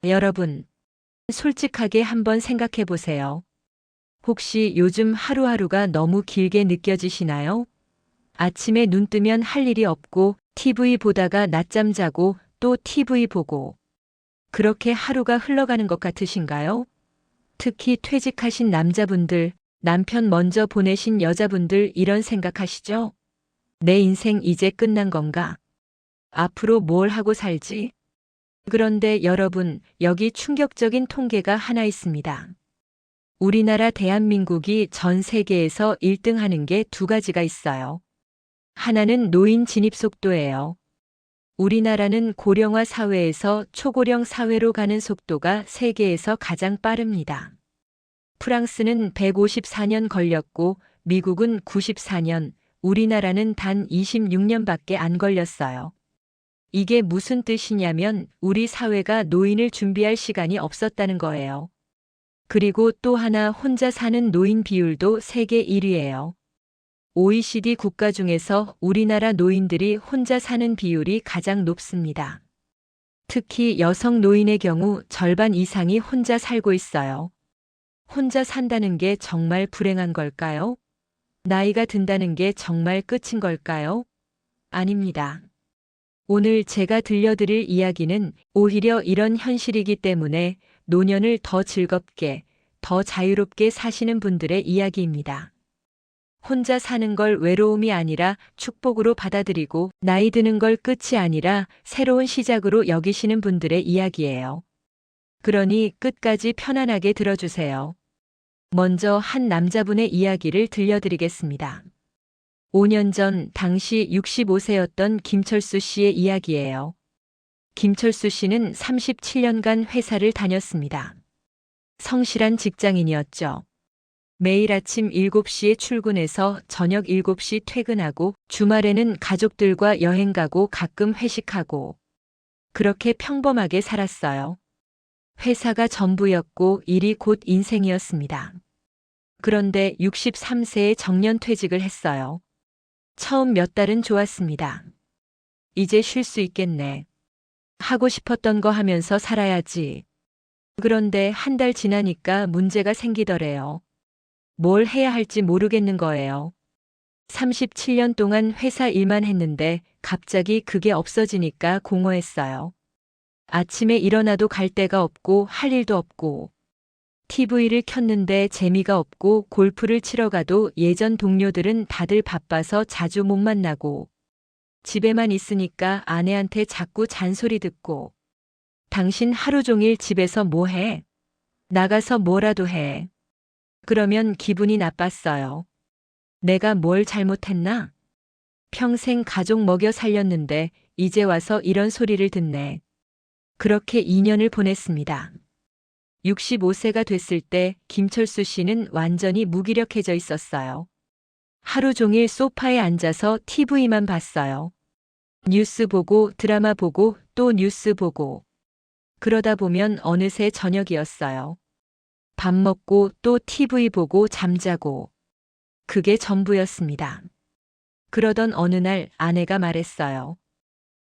여러분, 솔직하게 한번 생각해 보세요. 혹시 요즘 하루하루가 너무 길게 느껴지시나요? 아침에 눈 뜨면 할 일이 없고 TV 보다가 낮잠 자고 또 TV 보고 그렇게 하루가 흘러가는 것 같으신가요? 특히 퇴직하신 남자분들, 남편 먼저 보내신 여자분들 이런 생각하시죠? 내 인생 이제 끝난 건가? 앞으로 뭘 하고 살지? 그런데 여러분, 여기 충격적인 통계가 하나 있습니다. 우리나라 대한민국이 전 세계에서 1등 하는 게 두 가지가 있어요. 하나는 노인 진입 속도예요. 우리나라는 고령화 사회에서 초고령 사회로 가는 속도가 세계에서 가장 빠릅니다. 프랑스는 154년 걸렸고 미국은 94년, 우리나라는 단 26년밖에 안 걸렸어요. 이게 무슨 뜻이냐면 우리 사회가 노인을 준비할 시간이 없었다는 거예요. 그리고 또 하나 혼자 사는 노인 비율도 세계 1위예요. OECD 국가 중에서 우리나라 노인들이 혼자 사는 비율이 가장 높습니다. 특히 여성 노인의 경우 절반 이상이 혼자 살고 있어요. 혼자 산다는 게 정말 불행한 걸까요? 나이가 든다는 게 정말 끝인 걸까요? 아닙니다. 오늘 제가 들려드릴 이야기는 오히려 이런 현실이기 때문에 노년을 더 즐겁게, 더 자유롭게 사시는 분들의 이야기입니다. 혼자 사는 걸 외로움이 아니라 축복으로 받아들이고 나이 드는 걸 끝이 아니라 새로운 시작으로 여기시는 분들의 이야기예요. 그러니 끝까지 편안하게 들어주세요. 먼저 한 남자분의 이야기를 들려드리겠습니다. 5년 전 당시 65세였던 김철수 씨의 이야기예요. 김철수 씨는 37년간 회사를 다녔습니다. 성실한 직장인이었죠. 매일 아침 7시에 출근해서 저녁 7시 퇴근하고 주말에는 가족들과 여행 가고 가끔 회식하고 그렇게 평범하게 살았어요. 회사가 전부였고 일이 곧 인생이었습니다. 그런데 63세에 정년퇴직을 했어요. 처음 몇 달은 좋았습니다. 이제 쉴 수 있겠네. 하고 싶었던 거 하면서 살아야지. 그런데 한 달 지나니까 문제가 생기더래요. 뭘 해야 할지 모르겠는 거예요. 37년 동안 회사 일만 했는데 갑자기 그게 없어지니까 공허했어요. 아침에 일어나도 갈 데가 없고 할 일도 없고 TV를 켰는데 재미가 없고 골프를 치러 가도 예전 동료들은 다들 바빠서 자주 못 만나고 집에만 있으니까 아내한테 자꾸 잔소리 듣고 당신 하루 종일 집에서 뭐 해? 나가서 뭐라도 해. 그러면 기분이 나빴어요. 내가 뭘 잘못했나? 평생 가족 먹여 살렸는데 이제 와서 이런 소리를 듣네. 그렇게 2년을 보냈습니다. 65세가 됐을 때 김철수 씨는 완전히 무기력해져 있었어요. 하루 종일 소파에 앉아서 TV만 봤어요. 뉴스 보고 드라마 보고 또 뉴스 보고. 그러다 보면 어느새 저녁이었어요. 밥 먹고 또 TV 보고 잠자고. 그게 전부였습니다. 그러던 어느 날 아내가 말했어요.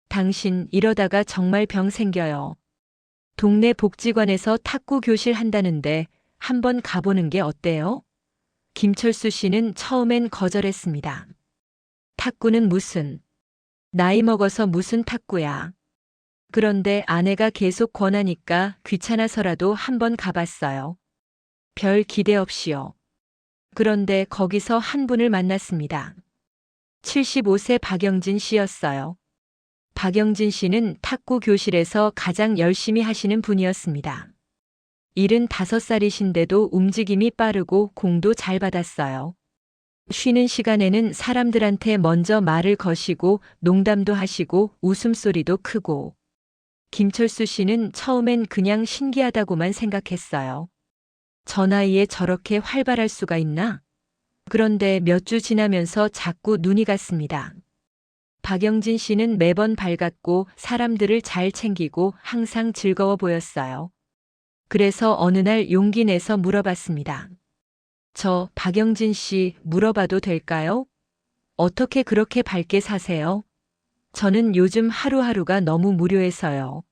당신 이러다가 정말 병 생겨요. 동네 복지관에서 탁구 교실 한다는데 한번 가보는 게 어때요? 김철수 씨는 처음엔 거절했습니다. 탁구는 무슨? 나이 먹어서 무슨 탁구야. 그런데 아내가 계속 권하니까 귀찮아서라도 한번 가봤어요. 별 기대 없이요. 그런데 거기서 한 분을 만났습니다. 75세 박영진 씨였어요. 박영진 씨는 탁구 교실에서 가장 열심히 하시는 분이었습니다. 75살이신데도 움직임이 빠르고 공도 잘 받았어요. 쉬는 시간에는 사람들한테 먼저 말을 거시고 농담도 하시고 웃음소리도 크고. 김철수 씨는 처음엔 그냥 신기하다고만 생각했어요. 저 나이에 저렇게 활발할 수가 있나? 그런데 몇 주 지나면서 자꾸 눈이 갔습니다. 박영진 씨는 매번 밝았고 사람들을 잘 챙기고 항상 즐거워 보였어요. 그래서 어느 날 용기 내서 물어봤습니다. 저 박영진 씨 물어봐도 될까요? 어떻게 그렇게 밝게 사세요? 저는 요즘 하루하루가 너무 무료해서요.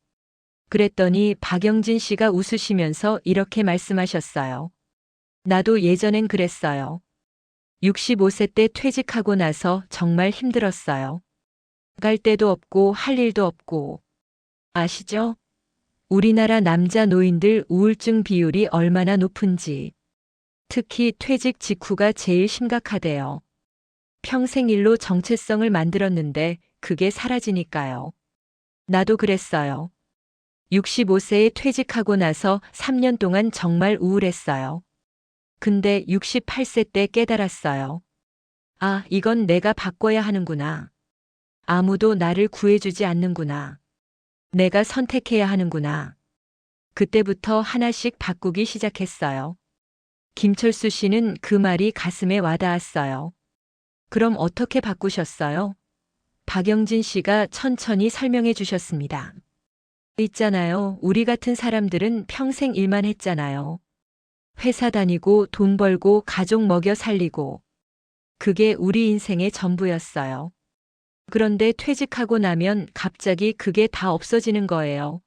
그랬더니 박영진 씨가 웃으시면서 이렇게 말씀하셨어요. 나도 예전엔 그랬어요. 65세 때 퇴직하고 나서 정말 힘들었어요. 갈 데도 없고 할 일도 없고. 아시죠? 우리나라 남자 노인들 우울증 비율이 얼마나 높은지. 특히 퇴직 직후가 제일 심각하대요. 평생 일로 정체성을 만들었는데 그게 사라지니까요. 나도 그랬어요. 65세에 퇴직하고 나서 3년 동안 정말 우울했어요. 근데 68세 때 깨달았어요. 아, 이건 내가 바꿔야 하는구나. 아무도 나를 구해주지 않는구나. 내가 선택해야 하는구나. 그때부터 하나씩 바꾸기 시작했어요. 김철수 씨는 그 말이 가슴에 와닿았어요. 그럼 어떻게 바꾸셨어요? 박영진 씨가 천천히 설명해 주셨습니다. 있잖아요. 우리 같은 사람들은 평생 일만 했잖아요. 회사 다니고 돈 벌고 가족 먹여 살리고. 그게 우리 인생의 전부였어요. 그런데 퇴직하고 나면 갑자기 그게 다 없어지는 거예요.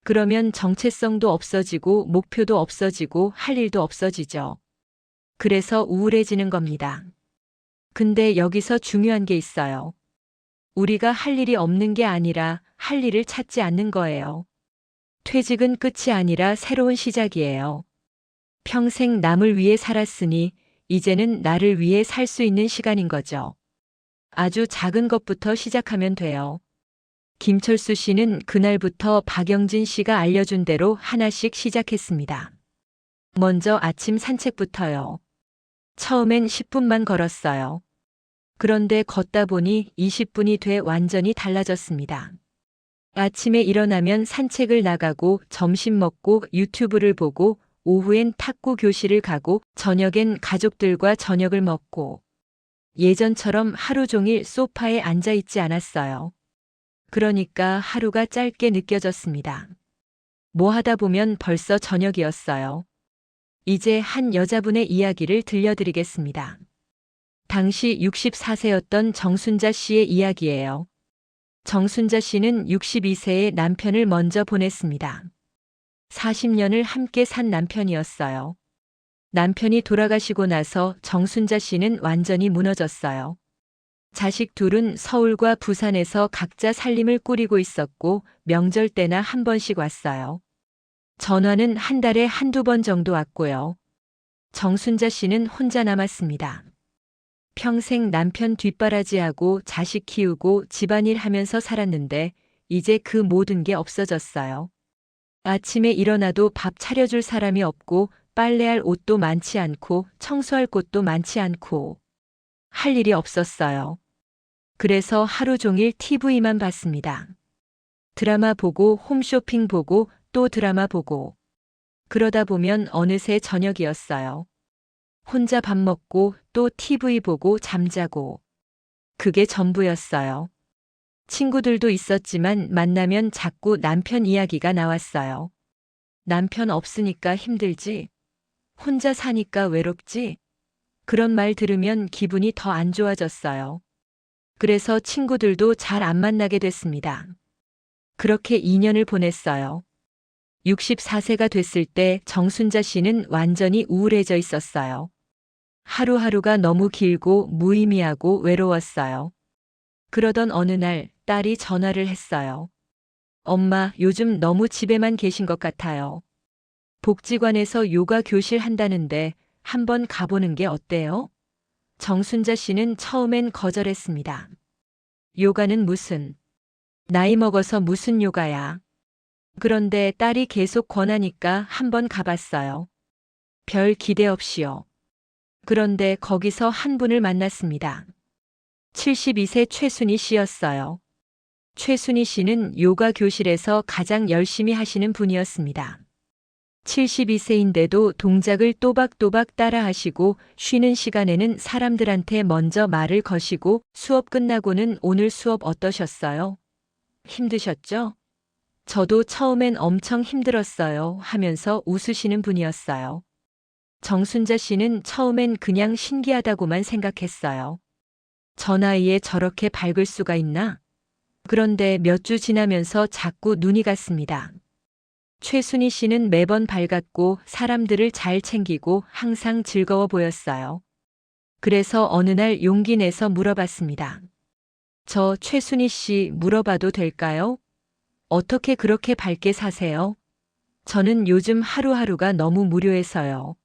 그러면 정체성도 없어지고 목표도 없어지고 할 일도 없어지죠. 그래서 우울해지는 겁니다. 근데 여기서 중요한 게 있어요. 우리가 할 일이 없는 게 아니라 할 일을 찾지 않는 거예요. 퇴직은 끝이 아니라 새로운 시작이에요. 평생 남을 위해 살았으니 이제는 나를 위해 살 수 있는 시간인 거죠. 아주 작은 것부터 시작하면 돼요. 김철수 씨는 그날부터 박영진 씨가 알려준 대로 하나씩 시작했습니다. 먼저 아침 산책부터요. 처음엔 10분만 걸었어요. 그런데 걷다 보니 20분이 돼 완전히 달라졌습니다. 아침에 일어나면 산책을 나가고 점심 먹고 유튜브를 보고 오후엔 탁구 교실을 가고 저녁엔 가족들과 저녁을 먹고 예전처럼 하루 종일 소파에 앉아 있지 않았어요. 그러니까 하루가 짧게 느껴졌습니다. 뭐 하다 보면 벌써 저녁이었어요. 이제 한 여자분의 이야기를 들려드리겠습니다. 당시 64세였던 정순자 씨의 이야기예요. 정순자 씨는 62세에 남편을 먼저 보냈습니다. 40년을 함께 산 남편이었어요. 남편이 돌아가시고 나서 정순자 씨는 완전히 무너졌어요. 자식 둘은 서울과 부산에서 각자 살림을 꾸리고 있었고 명절 때나 한 번씩 왔어요. 전화는 한 달에 한두 번 정도 왔고요. 정순자 씨는 혼자 남았습니다. 평생 남편 뒷바라지하고 자식 키우고 집안일 하면서 살았는데 이제 그 모든 게 없어졌어요. 아침에 일어나도 밥 차려줄 사람이 없고 빨래할 옷도 많지 않고 청소할 곳도 많지 않고 할 일이 없었어요. 그래서 하루 종일 TV만 봤습니다. 드라마 보고 홈쇼핑 보고 또 드라마 보고 그러다 보면 어느새 저녁이었어요. 혼자 밥 먹고 또 TV 보고 잠자고 그게 전부였어요. 친구들도 있었지만 만나면 자꾸 남편 이야기가 나왔어요. 남편 없으니까 힘들지? 혼자 사니까 외롭지? 그런 말 들으면 기분이 더 안 좋아졌어요. 그래서 친구들도 잘 안 만나게 됐습니다. 그렇게 2년을 보냈어요. 64세가 됐을 때 정순자 씨는 완전히 우울해져 있었어요. 하루하루가 너무 길고 무의미하고 외로웠어요. 그러던 어느 날 딸이 전화를 했어요. 엄마, 요즘 너무 집에만 계신 것 같아요. 복지관에서 요가 교실 한다는데 한번 가보는 게 어때요? 정순자 씨는 처음엔 거절했습니다. 요가는 무슨? 나이 먹어서 무슨 요가야? 그런데 딸이 계속 권하니까 한번 가봤어요. 별 기대 없이요. 그런데 거기서 한 분을 만났습니다. 72세 최순희 씨였어요. 최순희 씨는 요가 교실에서 가장 열심히 하시는 분이었습니다. 72세인데도 동작을 또박또박 따라하시고 쉬는 시간에는 사람들한테 먼저 말을 거시고 수업 끝나고는 오늘 수업 어떠셨어요? 힘드셨죠? 저도 처음엔 엄청 힘들었어요 하면서 웃으시는 분이었어요. 정순자 씨는 처음엔 그냥 신기하다고만 생각했어요. 저 나이에 저렇게 밝을 수가 있나? 그런데 몇 주 지나면서 자꾸 눈이 갔습니다. 최순희 씨는 매번 밝았고 사람들을 잘 챙기고 항상 즐거워 보였어요. 그래서 어느 날 용기 내서 물어봤습니다. 저 최순희 씨 물어봐도 될까요? 어떻게 그렇게 밝게 사세요? 저는 요즘 하루하루가 너무 무료해서요.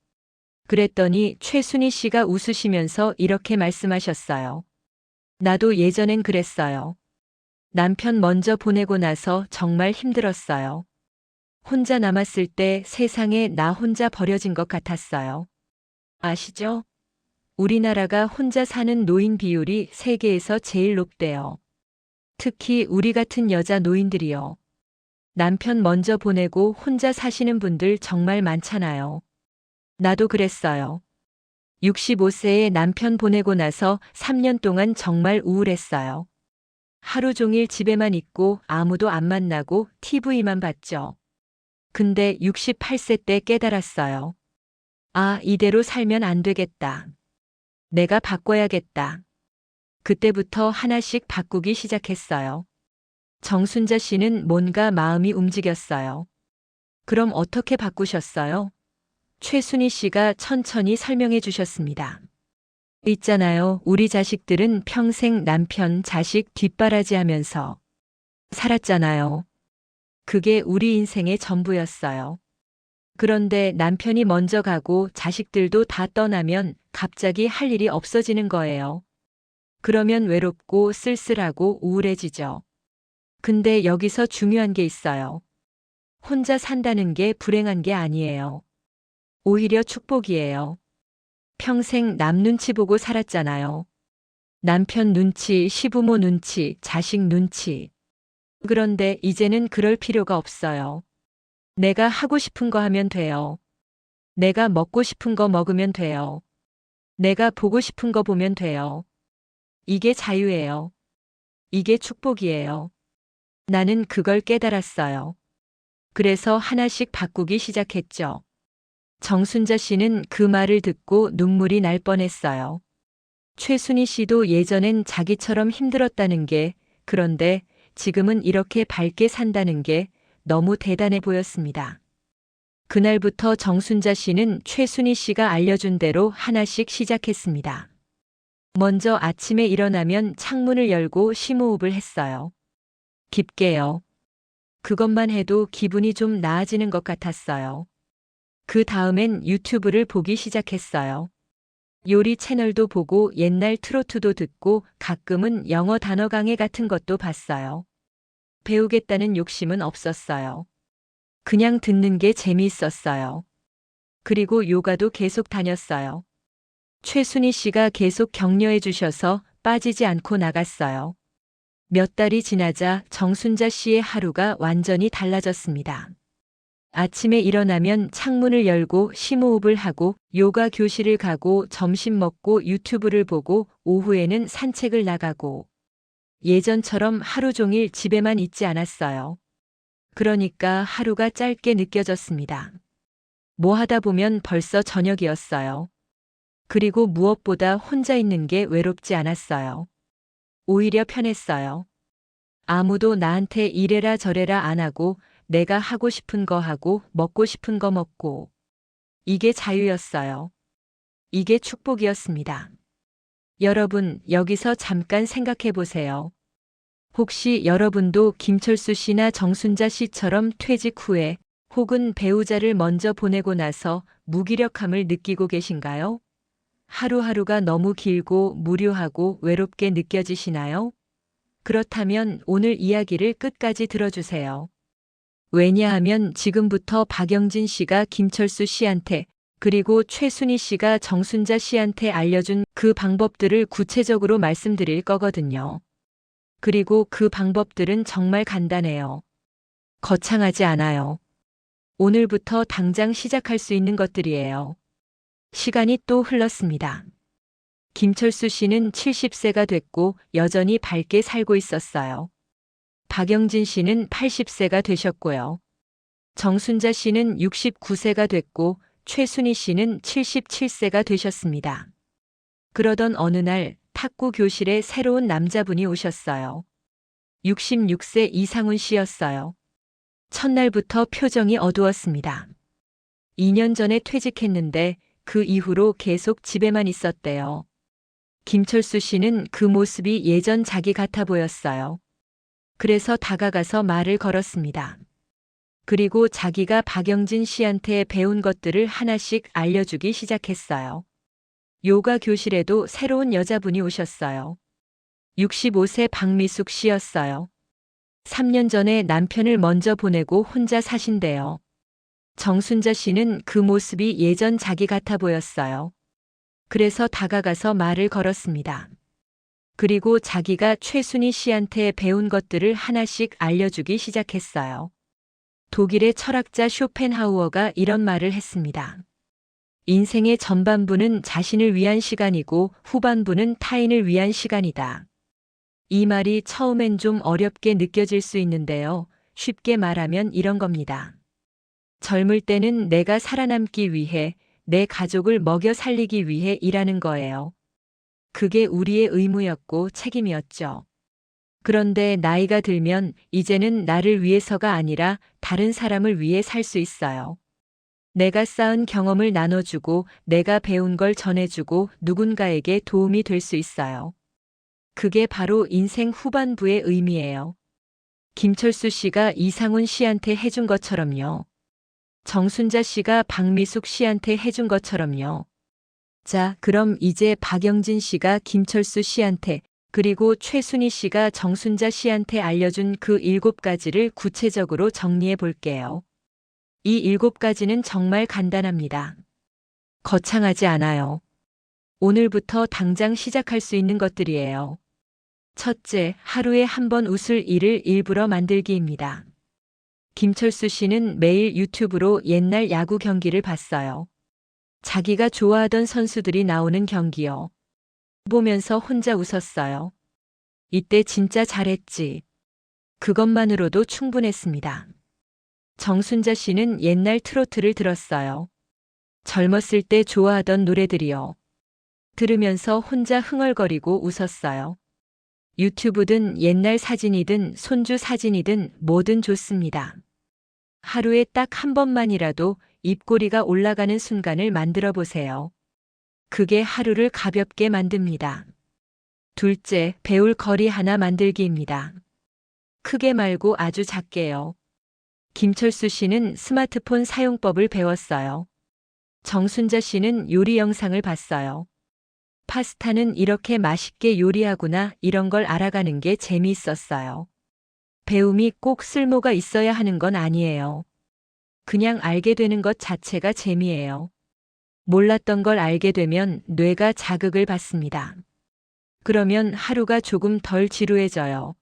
그랬더니 최순희 씨가 웃으시면서 이렇게 말씀하셨어요. 나도 예전엔 그랬어요. 남편 먼저 보내고 나서 정말 힘들었어요. 혼자 남았을 때 세상에 나 혼자 버려진 것 같았어요. 아시죠? 우리나라가 혼자 사는 노인 비율이 세계에서 제일 높대요. 특히 우리 같은 여자 노인들이요. 남편 먼저 보내고 혼자 사시는 분들 정말 많잖아요. 나도 그랬어요. 65세에 남편 보내고 나서 3년 동안 정말 우울했어요. 하루 종일 집에만 있고 아무도 안 만나고 TV만 봤죠. 근데 68세 때 깨달았어요. 아, 이대로 살면 안 되겠다. 내가 바꿔야겠다. 그때부터 하나씩 바꾸기 시작했어요. 정순자 씨는 뭔가 마음이 움직였어요. 그럼 어떻게 바꾸셨어요? 최순희 씨가 천천히 설명해 주셨습니다. 있잖아요. 우리 자식들은 평생 남편, 자식 뒷바라지 하면서 살았잖아요. 그게 우리 인생의 전부였어요. 그런데 남편이 먼저 가고 자식들도 다 떠나면 갑자기 할 일이 없어지는 거예요. 그러면 외롭고 쓸쓸하고 우울해지죠. 근데 여기서 중요한 게 있어요. 혼자 산다는 게 불행한 게 아니에요. 오히려 축복이에요. 평생 남 눈치 보고 살았잖아요. 남편 눈치, 시부모 눈치, 자식 눈치. 그런데 이제는 그럴 필요가 없어요. 내가 하고 싶은 거 하면 돼요. 내가 먹고 싶은 거 먹으면 돼요. 내가 보고 싶은 거 보면 돼요. 이게 자유예요. 이게 축복이에요. 나는 그걸 깨달았어요. 그래서 하나씩 바꾸기 시작했죠. 정순자 씨는 그 말을 듣고 눈물이 날 뻔했어요. 최순희 씨도 예전엔 자기처럼 힘들었다는 게, 그런데 지금은 이렇게 밝게 산다는 게 너무 대단해 보였습니다. 그날부터 정순자 씨는 최순희 씨가 알려준 대로 하나씩 시작했습니다. 먼저 아침에 일어나면 창문을 열고 심호흡을 했어요. 깊게요. 그것만 해도 기분이 좀 나아지는 것 같았어요. 그 다음엔 유튜브를 보기 시작했어요. 요리 채널도 보고 옛날 트로트도 듣고 가끔은 영어 단어 강의 같은 것도 봤어요. 배우겠다는 욕심은 없었어요. 그냥 듣는 게 재미있었어요. 그리고 요가도 계속 다녔어요. 최순희 씨가 계속 격려해 주셔서 빠지지 않고 나갔어요. 몇 달이 지나자 정순자 씨의 하루가 완전히 달라졌습니다. 아침에 일어나면 창문을 열고 심호흡을 하고 요가 교실을 가고 점심 먹고 유튜브를 보고 오후에는 산책을 나가고 예전처럼 하루 종일 집에만 있지 않았어요. 그러니까 하루가 짧게 느껴졌습니다. 뭐 하다 보면 벌써 저녁이었어요. 그리고 무엇보다 혼자 있는 게 외롭지 않았어요. 오히려 편했어요. 아무도 나한테 이래라 저래라 안 하고 내가 하고 싶은 거 하고 먹고 싶은 거 먹고. 이게 자유였어요. 이게 축복이었습니다. 여러분, 여기서 잠깐 생각해 보세요. 혹시 여러분도 김철수 씨나 정순자 씨처럼 퇴직 후에 혹은 배우자를 먼저 보내고 나서 무기력함을 느끼고 계신가요? 하루하루가 너무 길고 무료하고 외롭게 느껴지시나요? 그렇다면 오늘 이야기를 끝까지 들어주세요. 왜냐하면 지금부터 박영진 씨가 김철수 씨한테 그리고 최순희 씨가 정순자 씨한테 알려준 그 방법들을 구체적으로 말씀드릴 거거든요. 그리고 그 방법들은 정말 간단해요. 거창하지 않아요. 오늘부터 당장 시작할 수 있는 것들이에요. 시간이 또 흘렀습니다. 김철수 씨는 70세가 됐고 여전히 밝게 살고 있었어요. 박영진 씨는 80세가 되셨고요. 정순자 씨는 69세가 됐고 최순희 씨는 77세가 되셨습니다. 그러던 어느 날 탁구 교실에 새로운 남자분이 오셨어요. 66세 이상훈 씨였어요. 첫날부터 표정이 어두웠습니다. 2년 전에 퇴직했는데 그 이후로 계속 집에만 있었대요. 김철수 씨는 그 모습이 예전 자기 같아 보였어요. 그래서 다가가서 말을 걸었습니다. 그리고 자기가 박영진 씨한테 배운 것들을 하나씩 알려주기 시작했어요. 요가 교실에도 새로운 여자분이 오셨어요. 65세 박미숙 씨였어요. 3년 전에 남편을 먼저 보내고 혼자 사신대요. 정순자 씨는 그 모습이 예전 자기 같아 보였어요. 그래서 다가가서 말을 걸었습니다. 그리고 자기가 최순희 씨한테 배운 것들을 하나씩 알려주기 시작했어요. 독일의 철학자 쇼펜하우어가 이런 말을 했습니다. 인생의 전반부는 자신을 위한 시간이고 후반부는 타인을 위한 시간이다. 이 말이 처음엔 좀 어렵게 느껴질 수 있는데요. 쉽게 말하면 이런 겁니다. 젊을 때는 내가 살아남기 위해, 내 가족을 먹여 살리기 위해 일하는 거예요. 그게 우리의 의무였고 책임이었죠. 그런데 나이가 들면 이제는 나를 위해서가 아니라 다른 사람을 위해 살 수 있어요. 내가 쌓은 경험을 나눠주고 내가 배운 걸 전해주고 누군가에게 도움이 될 수 있어요. 그게 바로 인생 후반부의 의미예요. 김철수 씨가 이상훈 씨한테 해준 것처럼요. 정순자 씨가 박미숙 씨한테 해준 것처럼요. 자, 그럼 이제 박영진 씨가 김철수 씨한테 그리고 최순희 씨가 정순자 씨한테 알려준 그 7가지를 구체적으로 정리해 볼게요. 이 7가지는 정말 간단합니다. 거창하지 않아요. 오늘부터 당장 시작할 수 있는 것들이에요. 첫째, 하루에 한 번 웃을 일을 일부러 만들기입니다. 김철수 씨는 매일 유튜브로 옛날 야구 경기를 봤어요. 자기가 좋아하던 선수들이 나오는 경기요. 보면서 혼자 웃었어요. 이때 진짜 잘했지. 그것만으로도 충분했습니다. 정순자 씨는 옛날 트로트를 들었어요. 젊었을 때 좋아하던 노래들이요. 들으면서 혼자 흥얼거리고 웃었어요. 유튜브든 옛날 사진이든 손주 사진이든 뭐든 좋습니다. 하루에 딱 한 번만이라도 입꼬리가 올라가는 순간을 만들어 보세요. 그게 하루를 가볍게 만듭니다. 둘째, 배울 거리 하나 만들기입니다. 크게 말고 아주 작게요. 김철수 씨는 스마트폰 사용법을 배웠어요. 정순자 씨는 요리 영상을 봤어요. 파스타는 이렇게 맛있게 요리하구나 이런 걸 알아가는 게 재미있었어요. 배움이 꼭 쓸모가 있어야 하는 건 아니에요. 그냥 알게 되는 것 자체가 재미예요. 몰랐던 걸 알게 되면 뇌가 자극을 받습니다. 그러면 하루가 조금 덜 지루해져요.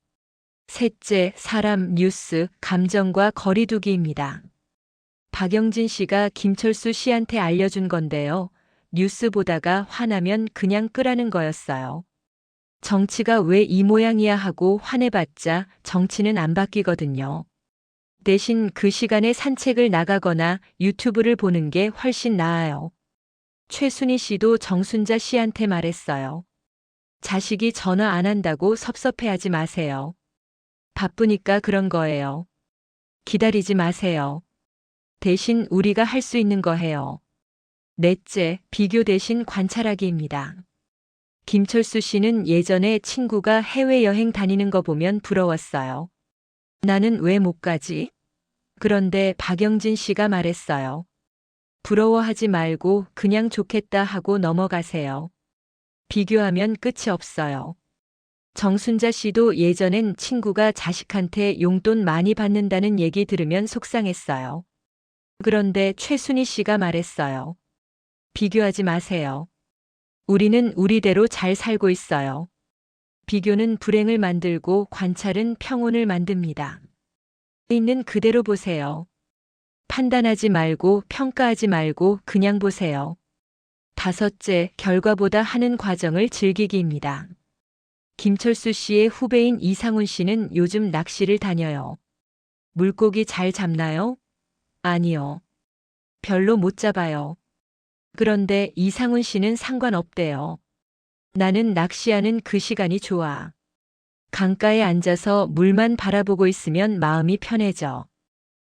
셋째, 사람, 뉴스, 감정과 거리두기입니다. 박영진 씨가 김철수 씨한테 알려준 건데요. 뉴스 보다가 화나면 그냥 끄라는 거였어요. 정치가 왜 이 모양이야 하고 화내봤자 정치는 안 바뀌거든요. 대신 그 시간에 산책을 나가거나 유튜브를 보는 게 훨씬 나아요. 최순희 씨도 정순자 씨한테 말했어요. 자식이 전화 안 한다고 섭섭해하지 마세요. 바쁘니까 그런 거예요. 기다리지 마세요. 대신 우리가 할 수 있는 거 해요. 넷째, 비교 대신 관찰하기입니다. 김철수 씨는 예전에 친구가 해외여행 다니는 거 보면 부러웠어요. 나는 왜 못 가지? 그런데 박영진 씨가 말했어요. 부러워하지 말고 그냥 좋겠다 하고 넘어가세요. 비교하면 끝이 없어요. 정순자 씨도 예전엔 친구가 자식한테 용돈 많이 받는다는 얘기 들으면 속상했어요. 그런데 최순희 씨가 말했어요. 비교하지 마세요. 우리는 우리대로 잘 살고 있어요. 비교는 불행을 만들고 관찰은 평온을 만듭니다. 있는 그대로 보세요. 판단하지 말고 평가하지 말고 그냥 보세요. 다섯째, 결과보다 하는 과정을 즐기기입니다. 김철수 씨의 후배인 이상훈 씨는 요즘 낚시를 다녀요. 물고기 잘 잡나요? 아니요. 별로 못 잡아요. 그런데 이상훈 씨는 상관없대요. 나는 낚시하는 그 시간이 좋아. 강가에 앉아서 물만 바라보고 있으면 마음이 편해져.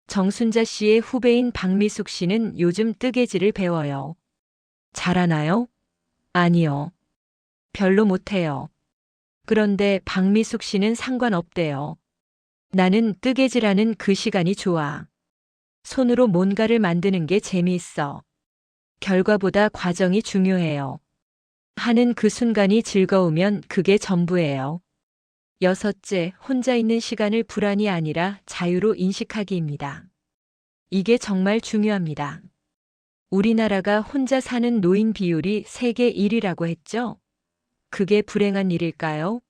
정순자 씨의 후배인 박미숙 씨는 요즘 뜨개질을 배워요. 잘하나요? 아니요. 별로 못해요. 그런데 박미숙 씨는 상관없대요. 나는 뜨개질하는 그 시간이 좋아. 손으로 뭔가를 만드는 게 재미있어. 결과보다 과정이 중요해요. 하는 그 순간이 즐거우면 그게 전부예요. 여섯째, 혼자 있는 시간을 불안이 아니라 자유로 인식하기입니다. 이게 정말 중요합니다. 우리나라가 혼자 사는 노인 비율이 세계 1위라고 했죠? 그게 불행한 일일까요?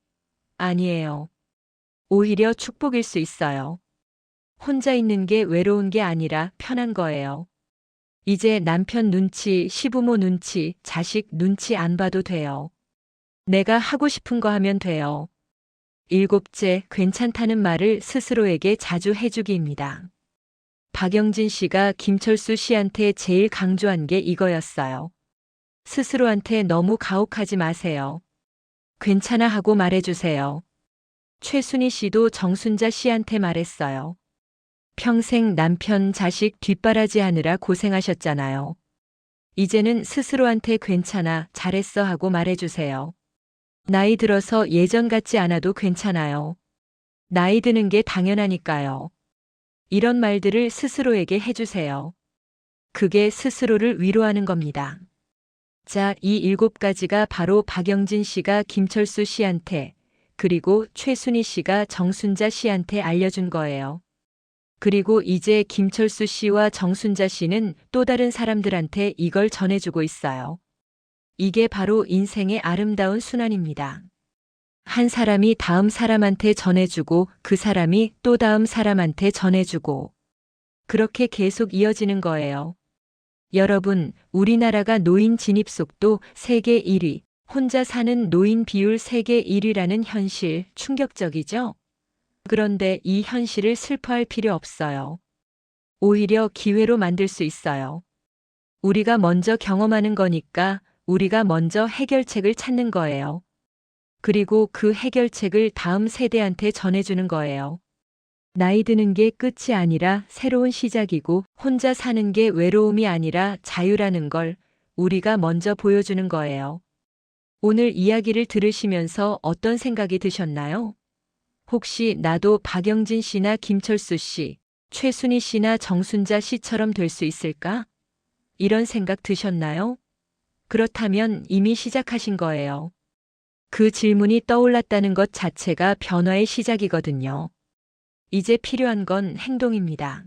아니에요. 오히려 축복일 수 있어요. 혼자 있는 게 외로운 게 아니라 편한 거예요. 이제 남편 눈치, 시부모 눈치, 자식 눈치 안 봐도 돼요. 내가 하고 싶은 거 하면 돼요. 일곱째, 괜찮다는 말을 스스로에게 자주 해주기입니다. 박영진 씨가 김철수 씨한테 제일 강조한 게 이거였어요. 스스로한테 너무 가혹하지 마세요. 괜찮아 하고 말해주세요. 최순희 씨도 정순자 씨한테 말했어요. 평생 남편, 자식 뒷바라지 하느라 고생하셨잖아요. 이제는 스스로한테 괜찮아, 잘했어 하고 말해주세요. 나이 들어서 예전 같지 않아도 괜찮아요. 나이 드는 게 당연하니까요. 이런 말들을 스스로에게 해주세요. 그게 스스로를 위로하는 겁니다. 자, 이 7가지가 바로 박영진 씨가 김철수 씨한테, 그리고 최순희 씨가 정순자 씨한테 알려준 거예요. 그리고 이제 김철수 씨와 정순자 씨는 또 다른 사람들한테 이걸 전해주고 있어요. 이게 바로 인생의 아름다운 순환입니다. 한 사람이 다음 사람한테 전해주고 그 사람이 또 다음 사람한테 전해주고 그렇게 계속 이어지는 거예요. 여러분, 우리나라가 노인 진입 속도 세계 1위, 혼자 사는 노인 비율 세계 1위라는 현실 충격적이죠? 그런데 이 현실을 슬퍼할 필요 없어요. 오히려 기회로 만들 수 있어요. 우리가 먼저 경험하는 거니까 우리가 먼저 해결책을 찾는 거예요. 그리고 그 해결책을 다음 세대한테 전해주는 거예요. 나이 드는 게 끝이 아니라 새로운 시작이고 혼자 사는 게 외로움이 아니라 자유라는 걸 우리가 먼저 보여주는 거예요. 오늘 이야기를 들으시면서 어떤 생각이 드셨나요? 혹시 나도 박영진 씨나 김철수 씨, 최순희 씨나 정순자 씨처럼 될 수 있을까? 이런 생각 드셨나요? 그렇다면 이미 시작하신 거예요. 그 질문이 떠올랐다는 것 자체가 변화의 시작이거든요. 이제 필요한 건 행동입니다.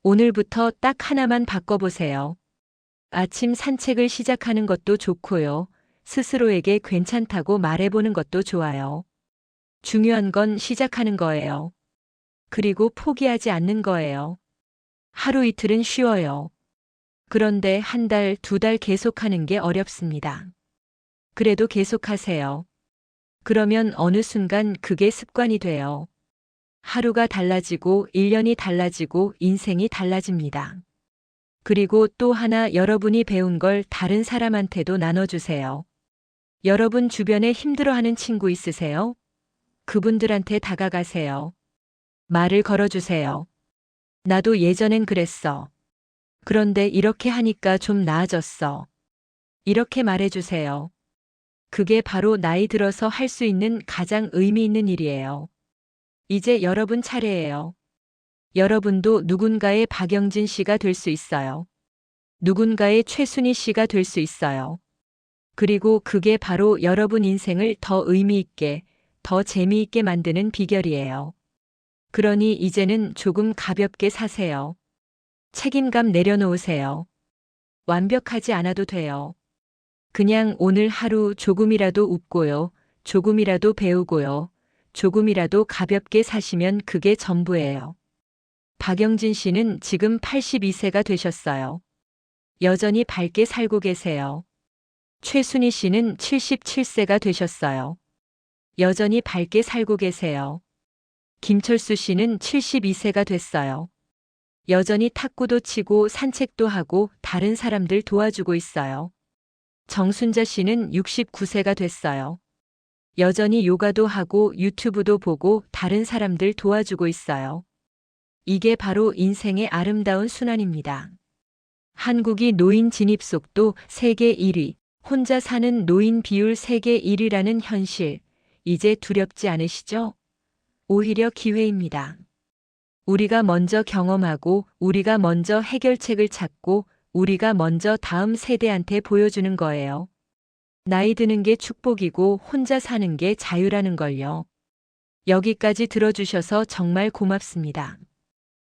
오늘부터 딱 하나만 바꿔보세요. 아침 산책을 시작하는 것도 좋고요. 스스로에게 괜찮다고 말해보는 것도 좋아요. 중요한 건 시작하는 거예요. 그리고 포기하지 않는 거예요. 하루 이틀은 쉬워요. 그런데 한 달, 2달 계속하는 게 어렵습니다. 그래도 계속하세요. 그러면 어느 순간 그게 습관이 돼요. 하루가 달라지고 1년이 달라지고 인생이 달라집니다. 그리고 또 하나 여러분이 배운 걸 다른 사람한테도 나눠주세요. 여러분 주변에 힘들어하는 친구 있으세요? 그분들한테 다가가세요. 말을 걸어주세요. 나도 예전엔 그랬어. 그런데 이렇게 하니까 좀 나아졌어. 이렇게 말해주세요. 그게 바로 나이 들어서 할 수 있는 가장 의미 있는 일이에요. 이제 여러분 차례예요. 여러분도 누군가의 박영진 씨가 될 수 있어요. 누군가의 최순희 씨가 될 수 있어요. 그리고 그게 바로 여러분 인생을 더 의미 있게, 더 재미있게 만드는 비결이에요. 그러니 이제는 조금 가볍게 사세요. 책임감 내려놓으세요. 완벽하지 않아도 돼요. 그냥 오늘 하루 조금이라도 웃고요. 조금이라도 배우고요. 조금이라도 가볍게 사시면 그게 전부예요. 박영진 씨는 지금 82세가 되셨어요. 여전히 밝게 살고 계세요. 최순희 씨는 77세가 되셨어요. 여전히 밝게 살고 계세요. 김철수 씨는 72세가 됐어요. 여전히 탁구도 치고 산책도 하고 다른 사람들 도와주고 있어요. 정순자 씨는 69세가 됐어요. 여전히 요가도 하고 유튜브도 보고 다른 사람들 도와주고 있어요. 이게 바로 인생의 아름다운 순환입니다. 한국이 노인 진입 속도 세계 1위, 혼자 사는 노인 비율 세계 1위라는 현실, 이제 두렵지 않으시죠? 오히려 기회입니다. 우리가 먼저 경험하고, 우리가 먼저 해결책을 찾고, 우리가 먼저 다음 세대한테 보여주는 거예요. 나이 드는 게 축복이고 혼자 사는 게 자유라는 걸요. 여기까지 들어주셔서 정말 고맙습니다.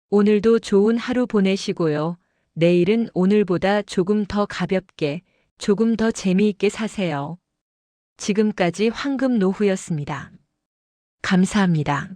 오늘도 좋은 하루 보내시고요. 내일은 오늘보다 조금 더 가볍게, 조금 더 재미있게 사세요. 지금까지 황금 노후였습니다. 감사합니다.